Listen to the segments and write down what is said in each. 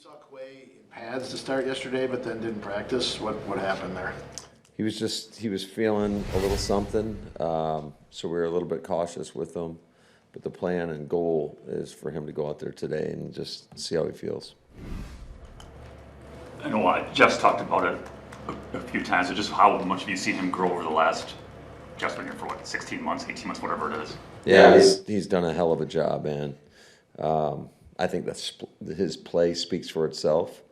saw Quay in pads to start yesterday, but then didn't practice. What happened there? He was feeling a little something, so we were a little bit cautious with him. But the plan and goal is for him to go out there today and just see how he feels. I know Jeff's talked about it a few times, so just how much have you seen him grow over the last, Jeff's been here for what, 16 months, 18 months, whatever it is? Yeah, he's done a hell of a job, man. I think his play speaks for itself,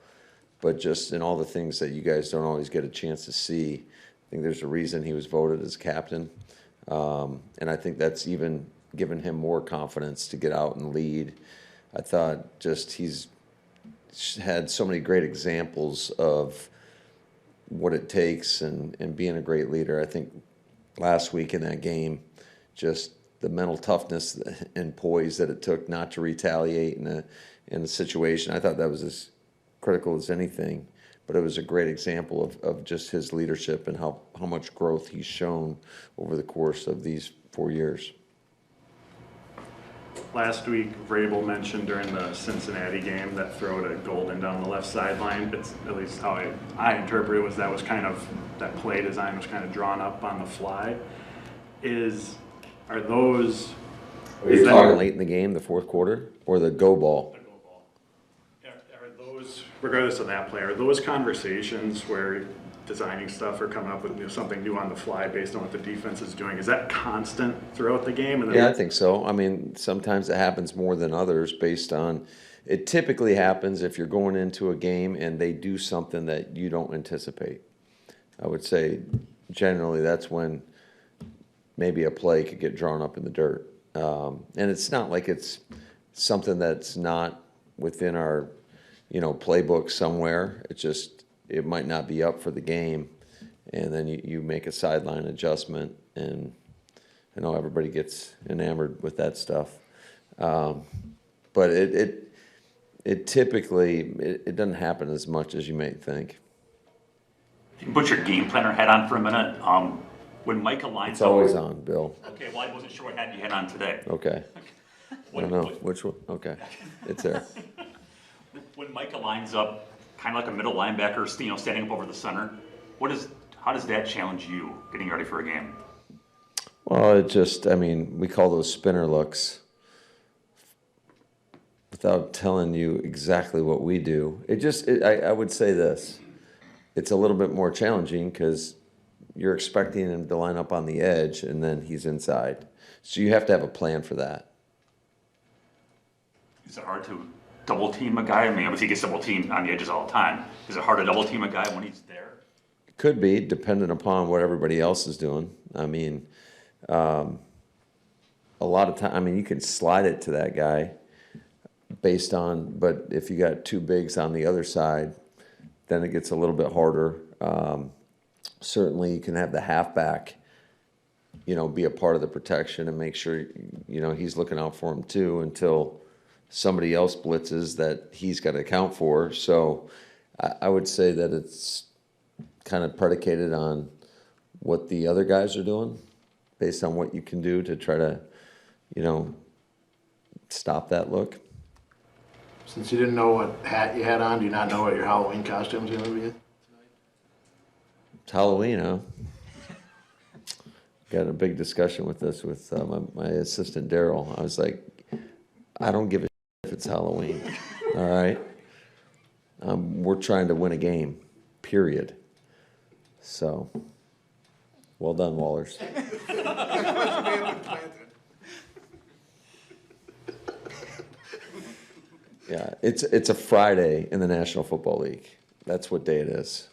but just in all the things that you guys don't always get a chance to see, I think there's a reason he was voted as captain, and I think that's even given him more confidence to get out and lead. I thought just he's had so many great examples of what it takes and being a great leader. I think last week in that game, just the mental toughness and poise that it took not to retaliate in a situation, I thought that was as critical as anything. But it was a great example of just his leadership and how much growth he's shown over the course of these 4 years. Last week, Vrabel mentioned during the Cincinnati game that throw to Golden down the left sideline. It's at least how I interpret it was that was kind of that play design was kind of drawn up on the fly. Are those? Are you talking late in the game, the fourth quarter, or the go ball? The go ball. Are those, regardless of that play, are those conversations where designing stuff or coming up with something new on the fly based on what the defense is doing, is that constant throughout the game? And yeah, I think so. I mean, sometimes it happens more than others based on, it typically happens if you're going into a game and they do something that you don't anticipate. I would say generally that's when maybe a play could get drawn up in the dirt. And it's not like it's something that's not within our, playbook somewhere. It's just, it might not be up for the game, and then you make a sideline adjustment, and I know everybody gets enamored with that stuff. But it typically it doesn't happen as much as you may think. You can put your game planner hat on for a minute. When Micah lines It's always on, Bill. Okay, well, I wasn't sure what hat you had on today. Okay. I don't know which one. Okay, it's there. When Micah lines up, kind of like a middle linebacker, standing up over the center, how does that challenge you getting ready for a game? Well, we call those spinner looks. Without telling you exactly what we do, I would say this. It's a little bit more challenging because you're expecting him to line up on the edge and then he's inside. So you have to have a plan for that. Is it hard to double team a guy? I mean, obviously he gets double teamed on the edges all the time. Is it hard to double team a guy when he's there? It could be, dependent upon what everybody else is doing. I mean, a lot of time, you can slide it to that guy but if you got two bigs on the other side, then it gets a little bit harder. Certainly you can have the halfback, be a part of the protection and make sure, he's looking out for him too until somebody else blitzes that he's got to account for. So I would say that it's kind of predicated on what the other guys are doing based on what you can do to try to, stop that look. Since you didn't know what hat you had on, do you not know what your Halloween costume is going to be tonight? It's Halloween, huh? Got a big discussion with this with my assistant Daryl. I was like, I don't give a if it's Halloween, all right? We're trying to win a game, period. So, well done, Wallers. Yeah, it's a Friday in the National Football League. That's what day it is.